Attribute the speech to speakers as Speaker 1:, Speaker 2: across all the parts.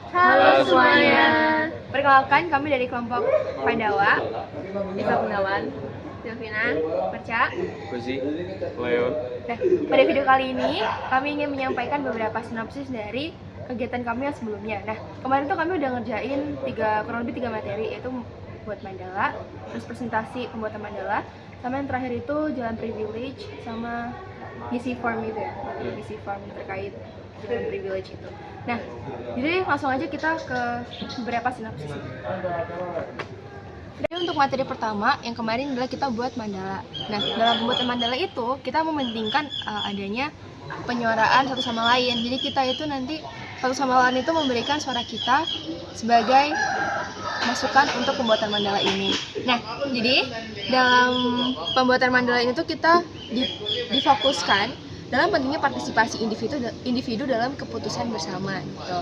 Speaker 1: Halo semuanya. Perkenalkan, kami dari kelompok Pandawa. Bisa Gunawan, Silvina, Perca.
Speaker 2: Guzi, Leon.
Speaker 1: Nah, pada video kali ini kami ingin menyampaikan beberapa sinopsis dari kegiatan kami yang sebelumnya. Nah, kemarin tuh kami udah ngerjain kurang lebih 3 materi, yaitu buat mandala, terus presentasi pembuatan mandala, sama yang terakhir itu jalan privilege sama ngisi form itu ya, ngisi form terkait jalan privilege itu. Nah, jadi langsung aja kita ke beberapa sinopsis. Jadi untuk materi pertama yang kemarin adalah kita buat mandala. Nah, dalam pembuatan mandala itu kita mementingkan adanya penyuaraan satu sama lain. Jadi kita itu nanti satu sama lain itu memberikan suara kita sebagai masukan untuk pembuatan mandala ini. Nah, jadi dalam pembuatan mandala ini tuh kita difokuskan dalam pentingnya partisipasi individu dalam keputusan bersama gitu.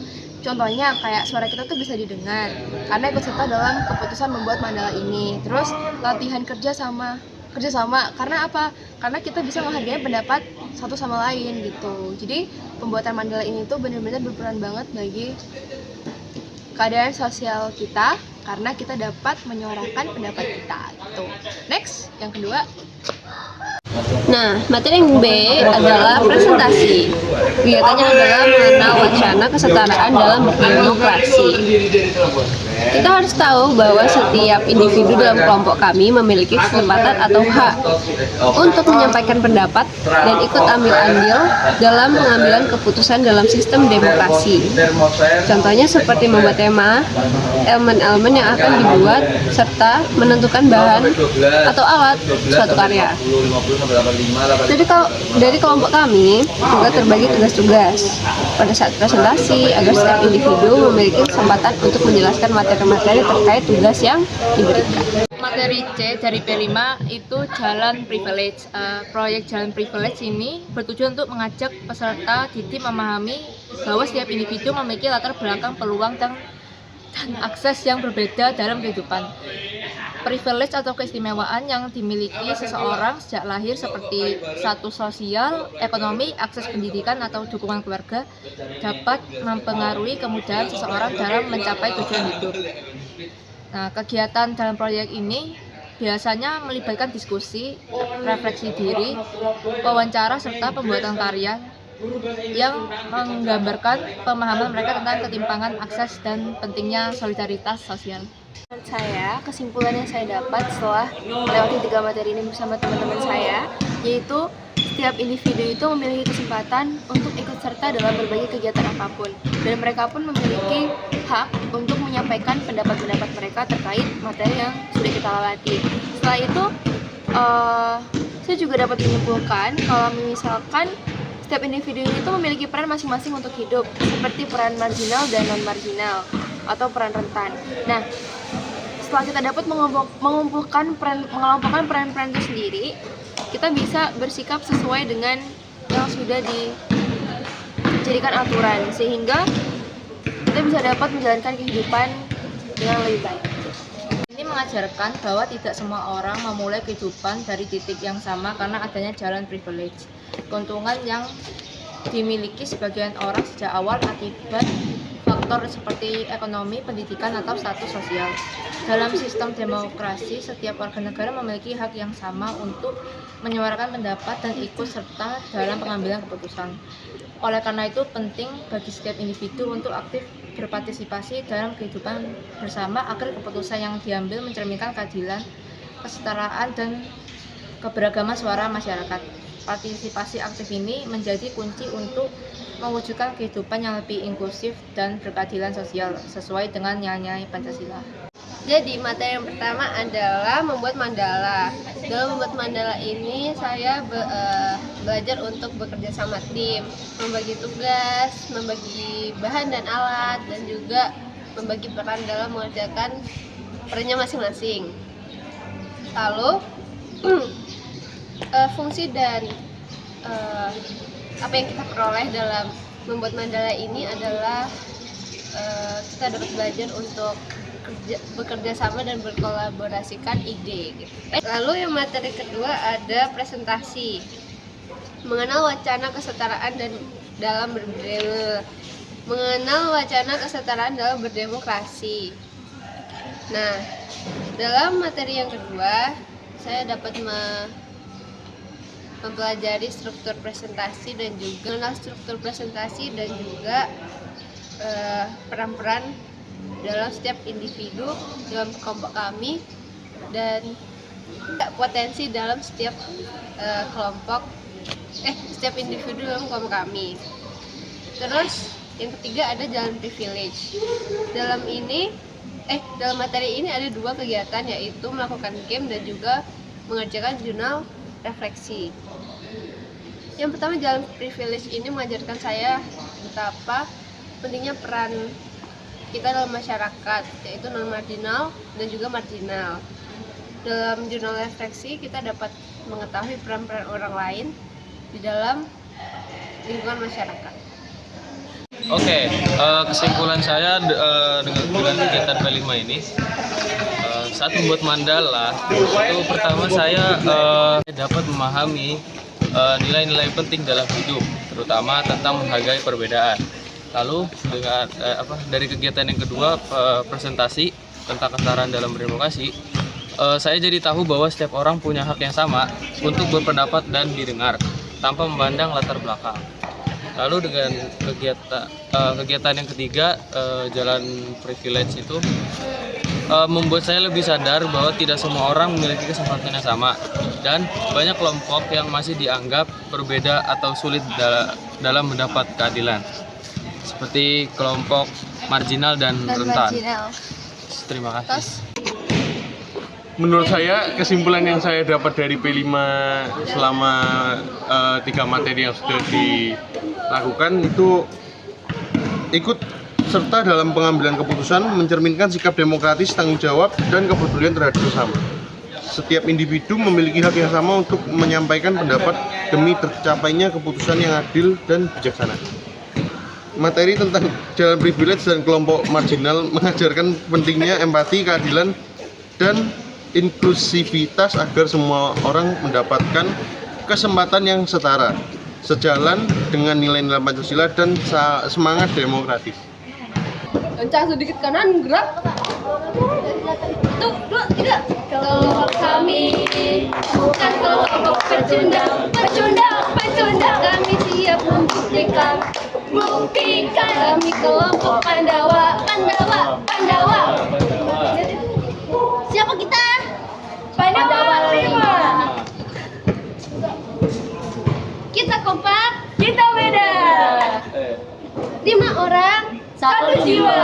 Speaker 1: Contohnya kayak suara kita tuh bisa didengar karena ikut serta dalam keputusan membuat mandala ini. Terus latihan kerjasama karena apa? Karena kita bisa menghargai pendapat satu sama lain gitu. Jadi pembuatan mandala ini tuh benar-benar berperan banget bagi keadaan sosial kita karena kita dapat menyuarakan pendapat kita gitu. Next, yang kedua.
Speaker 3: Nah, materi yang B adalah presentasi. Kegiatannya adalah mengenal wacana kesetaraan dalam berdemokrasi. Kita harus tahu bahwa setiap individu dalam kelompok kami memiliki kesempatan atau hak untuk menyampaikan pendapat dan ikut ambil andil dalam pengambilan keputusan dalam sistem demokrasi. Contohnya seperti membuat tema, elemen-elemen yang akan dibuat, serta menentukan bahan atau alat suatu karya. Dari kelompok kami juga terbagi tugas-tugas pada saat presentasi agar setiap individu memiliki kesempatan untuk menjelaskan materi-materi terkait tugas yang diberikan.
Speaker 4: Materi C dari P5 itu jalan privilege. Proyek jalan privilege ini bertujuan untuk mengajak peserta didik memahami bahwa setiap individu memiliki latar belakang, peluang dan akses yang berbeda dalam kehidupan. Privilege atau keistimewaan yang dimiliki seseorang sejak lahir seperti status sosial, ekonomi, akses pendidikan atau dukungan keluarga dapat mempengaruhi kemudahan seseorang dalam mencapai tujuan hidup. Nah, kegiatan dalam proyek ini biasanya melibatkan diskusi, refleksi diri, wawancara serta pembuatan karya yang menggambarkan pemahaman mereka tentang ketimpangan akses dan pentingnya solidaritas sosial.
Speaker 1: Menurut saya, kesimpulan yang saya dapat setelah melewati 3 materi ini bersama teman-teman saya, yaitu setiap individu itu memiliki kesempatan untuk ikut serta dalam berbagai kegiatan apapun, dan mereka pun memiliki hak untuk menyampaikan pendapat-pendapat mereka terkait materi yang sudah kita lewati. Setelah itu, saya juga dapat menyimpulkan kalau misalkan setiap individu itu memiliki peran masing-masing untuk hidup, seperti peran marginal dan non-marginal atau peran rentan. Nah, setelah kita dapat mengelompokkan peran-peran itu sendiri, kita bisa bersikap sesuai dengan yang sudah dijadikan aturan, sehingga kita bisa dapat menjalankan kehidupan dengan lebih baik.
Speaker 4: Ini mengajarkan bahwa tidak semua orang memulai kehidupan dari titik yang sama karena adanya jalan privilege. Keuntungan yang dimiliki sebagian orang sejak awal akibat faktor seperti ekonomi, pendidikan, atau status sosial. Dalam sistem demokrasi, setiap warga negara memiliki hak yang sama untuk menyuarakan pendapat dan ikut serta dalam pengambilan keputusan. Oleh karena itu, penting bagi setiap individu untuk aktif berpartisipasi dalam kehidupan bersama agar keputusan yang diambil mencerminkan keadilan, kesetaraan, dan keberagaman suara masyarakat. Partisipasi aktif ini menjadi kunci untuk mewujudkan kehidupan yang lebih inklusif dan berkeadilan sosial sesuai dengan nilai-nilai Pancasila.
Speaker 3: Jadi materi yang pertama adalah membuat mandala. Dalam membuat mandala ini saya belajar untuk bekerja sama tim, membagi tugas, membagi bahan dan alat, dan juga membagi peran dalam mengerjakan perannya masing-masing. Lalu fungsi dan apa yang kita peroleh dalam membuat mandala ini adalah kita dapat belajar untuk bekerja sama dan berkolaborasikan ide gitu. Lalu yang materi kedua ada presentasi, mengenal wacana kesetaraan dan dalam berdemokrasi. mengenal wacana kesetaraan dalam berdemokrasi. Nah, dalam materi yang kedua, saya dapat mempelajari struktur presentasi dan juga mengenal struktur presentasi dan juga peran-peran dalam setiap individu dalam kelompok kami dan potensi dalam setiap setiap individu dalam kelompok kami. Terus yang ketiga ada jalan privilege. Dalam materi ini ada 2 kegiatan, yaitu melakukan game dan juga mengerjakan jurnal refleksi. Yang pertama, jalan privilege ini mengajarkan saya betapa pentingnya peran kita dalam masyarakat, yaitu non marginal dan juga marginal. Dalam jurnal refleksi kita dapat mengetahui peran-peran orang lain di dalam lingkungan masyarakat.
Speaker 2: Oke, kesimpulan saya dengan kegiatan P5 ini, saat membuat mandala itu pertama saya dapat memahami nilai-nilai penting dalam hidup, terutama tentang menghargai perbedaan. Lalu dengan dari kegiatan yang kedua, presentasi tentang kesetaraan dalam berdemokrasi, saya jadi tahu bahwa setiap orang punya hak yang sama untuk berpendapat dan didengar tanpa memandang latar belakang. Lalu dengan kegiatan yang ketiga, jalan privilege itu membuat saya lebih sadar bahwa tidak semua orang memiliki kesempatan yang sama dan banyak kelompok yang masih dianggap berbeda atau sulit dalam mendapat keadilan, seperti kelompok marginal dan rentan. Terima kasih.
Speaker 5: Menurut saya, kesimpulan yang saya dapat dari P5 selama 3 materi yang sudah dilakukan itu ikut serta dalam pengambilan keputusan, mencerminkan sikap demokratis, tanggung jawab, dan kepedulian terhadap sesama. Setiap individu memiliki hak yang sama untuk menyampaikan pendapat demi tercapainya keputusan yang adil dan bijaksana. Materi tentang jalan privilege dan kelompok marginal mengajarkan pentingnya empati, keadilan, dan inklusivitas agar semua orang mendapatkan kesempatan yang setara, sejalan dengan nilai-nilai Pancasila dan semangat demokratis.
Speaker 3: Kencang sedikit kanan, gerak. 1, 2, 3. Kelompok kami bukan kelompok pecundang. Kami siap membuktikan. Kami kelompok Pandawa. Siapa kita? Pandawa 5. Kita kompak, kita beda. 5 orang, 1 jiwa.